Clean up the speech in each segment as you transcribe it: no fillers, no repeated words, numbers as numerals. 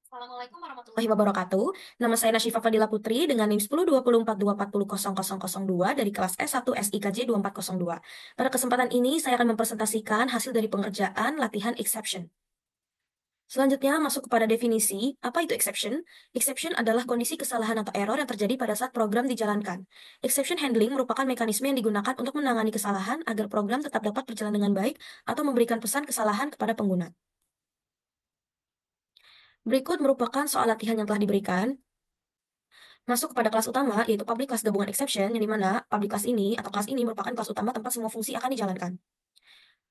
Assalamualaikum warahmatullahi wabarakatuh. Nama saya Nasyifa Fadila Putri dengan NIM 102042400002 dari kelas S1 SIKJ 2402. Pada kesempatan ini saya akan mempresentasikan hasil dari pengerjaan latihan exception. Selanjutnya masuk kepada definisi. Apa itu exception? Exception adalah kondisi kesalahan atau error yang terjadi pada saat program dijalankan. Exception handling merupakan mekanisme yang digunakan untuk menangani kesalahan agar program tetap dapat berjalan dengan baik atau memberikan pesan kesalahan kepada pengguna. Berikut merupakan soal latihan yang telah diberikan. Masuk kepada kelas utama, yaitu public class gabungan exception, yang dimana public class ini atau kelas ini merupakan kelas utama tempat semua fungsi akan dijalankan.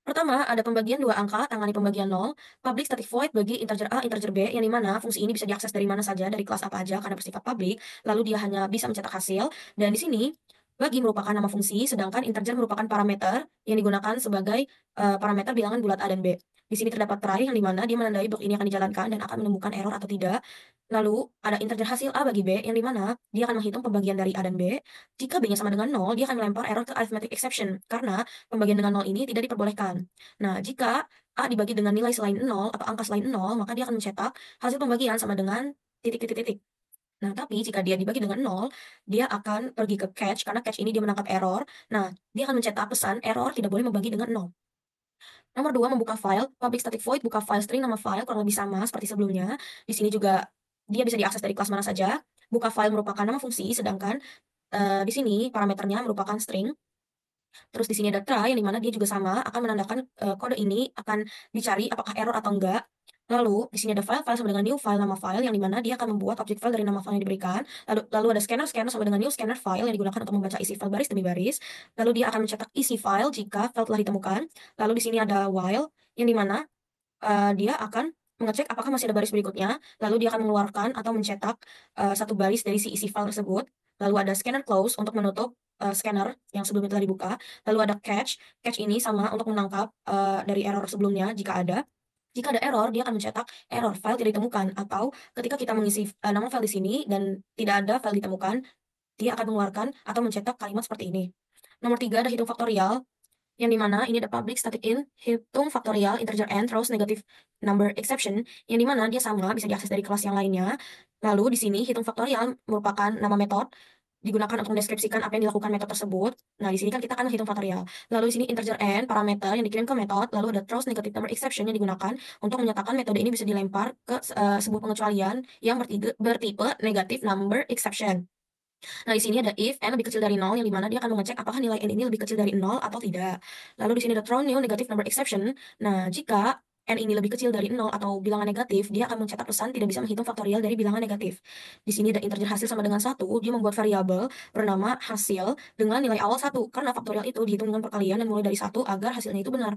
Pertama, ada pembagian dua angka, tangani pembagian 0, public static void bagi integer A, integer B, yang dimana fungsi ini bisa diakses dari mana saja, dari kelas apa aja, karena bersifat public, lalu dia hanya bisa mencetak hasil, dan di sini, bagi merupakan nama fungsi, sedangkan integer merupakan parameter yang digunakan sebagai parameter bilangan bulat A dan B. Di sini terdapat try, yang dimana dia menandai blok ini akan dijalankan dan akan menemukan error atau tidak. Lalu, ada integer hasil A bagi B, yang dimana dia akan menghitung pembagian dari A dan B. Jika B-nya sama dengan 0, dia akan melempar error ke arithmetic exception, karena pembagian dengan 0 ini tidak diperbolehkan. Nah, jika A dibagi dengan nilai selain 0 atau angka selain 0, maka dia akan mencetak hasil pembagian sama dengan titik-titik-titik. Nah, tapi jika dia dibagi dengan 0, dia akan pergi ke catch, karena catch ini dia menangkap error. Nah, dia akan mencetak pesan error tidak boleh membagi dengan 0. Nomor 2, membuka file. Public static void buka file string nama file kurang lebih sama seperti sebelumnya. Di sini juga dia bisa diakses dari kelas mana saja. Buka file merupakan nama fungsi, sedangkan di sini parameternya merupakan string. Terus di sini ada try, yang dimana dia juga sama, akan menandakan kode ini akan dicari apakah error atau enggak. Lalu, di sini ada file sama dengan new file, nama file, yang dimana dia akan membuat objek file dari nama file yang diberikan. Lalu ada scanner sama dengan new scanner file, yang digunakan untuk membaca isi file baris demi baris. Lalu dia akan mencetak isi file jika file telah ditemukan. Lalu di sini ada while, yang dimana dia akan mengecek apakah masih ada baris berikutnya, lalu dia akan mengeluarkan atau mencetak satu baris dari si isi file tersebut. Lalu ada scanner close untuk menutup scanner yang sebelumnya telah dibuka. Lalu ada catch. Catch ini sama untuk menangkap dari error sebelumnya jika ada. Jika ada error, dia akan mencetak error file tidak ditemukan, atau ketika kita mengisi nama file di sini dan tidak ada file ditemukan, dia akan mengeluarkan atau mencetak kalimat seperti ini. Nomor 3 ada hitung faktorial, yang dimana ini ada public static in, hitung faktorial, integer n, terus negative number exception, yang dimana dia sama, bisa diakses dari kelas yang lainnya. Lalu di sini hitung faktorial merupakan nama metode, digunakan untuk mendeskripsikan apa yang dilakukan metode tersebut. Nah, di sini kan kita akan hitung faktorial. Lalu di sini integer n, parameter yang dikirim ke metode, lalu ada throws negative number exception yang digunakan untuk menyatakan metode ini bisa dilempar ke sebuah pengecualian yang bertipe negative number exception. Nah, di sini ada if n lebih kecil dari 0, yang dimana dia akan mengecek apakah nilai n ini lebih kecil dari 0 atau tidak. Lalu di sini ada throw new negative number exception. Nah, jika n ini lebih kecil dari 0 atau bilangan negatif, dia akan mencetak pesan tidak bisa menghitung faktorial dari bilangan negatif. Di sini ada integer hasil sama dengan 1, dia membuat variabel bernama hasil dengan nilai awal 1, karena faktorial itu dihitung dengan perkalian dan mulai dari 1 agar hasilnya itu benar.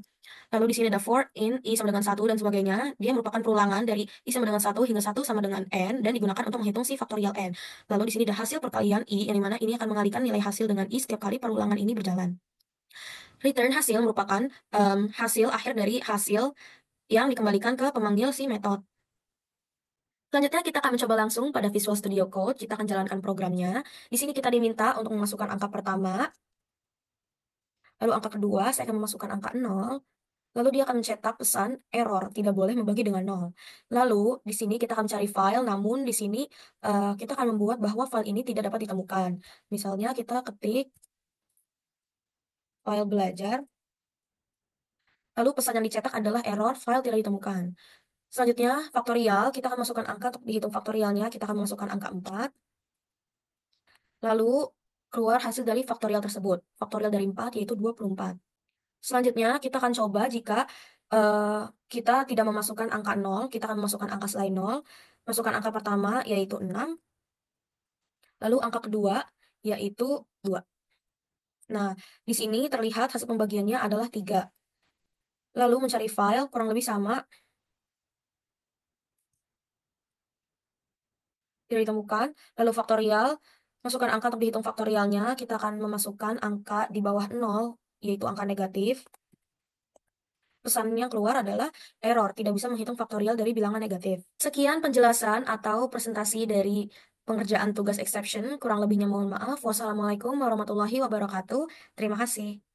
Lalu di sini ada for in i sama dengan 1 dan sebagainya. Dia merupakan perulangan dari i sama dengan 1 hingga 1 sama dengan n dan digunakan untuk menghitung si faktorial n. Lalu di sini ada hasil perkalian i, yang dimana ini akan mengalihkan nilai hasil dengan i setiap kali perulangan ini berjalan. Return hasil merupakan hasil akhir dari hasil yang dikembalikan ke pemanggil si metode. Selanjutnya kita akan mencoba langsung pada Visual Studio Code. Kita akan jalankan programnya. Di sini kita diminta untuk memasukkan angka pertama. Lalu angka kedua, saya akan memasukkan angka 0. Lalu dia akan mencetak pesan error, tidak boleh membagi dengan 0. Lalu di sini kita akan mencari file, namun di sini kita akan membuat bahwa file ini tidak dapat ditemukan. Misalnya kita ketik file belajar, lalu pesan yang dicetak adalah error file tidak ditemukan. Selanjutnya faktorial, kita akan masukkan angka untuk dihitung faktorialnya, kita akan masukkan angka 4. Lalu keluar hasil dari faktorial tersebut. Faktorial dari 4 yaitu 24. Selanjutnya, kita akan coba jika kita tidak memasukkan angka 0, kita akan memasukkan angka selain 0. Masukkan angka pertama, yaitu 6. Lalu angka kedua, yaitu 2. Nah, di sini terlihat hasil pembagiannya adalah 3. Lalu mencari file, kurang lebih sama. Tidak ditemukan. Lalu faktorial, masukkan angka untuk dihitung faktorialnya. Kita akan memasukkan angka di bawah 0, yaitu angka negatif. Pesan yang keluar adalah error, tidak bisa menghitung faktorial dari bilangan negatif. Sekian penjelasan atau presentasi dari pengerjaan tugas exception. Kurang lebihnya mohon maaf. Wassalamualaikum warahmatullahi wabarakatuh. Terima kasih.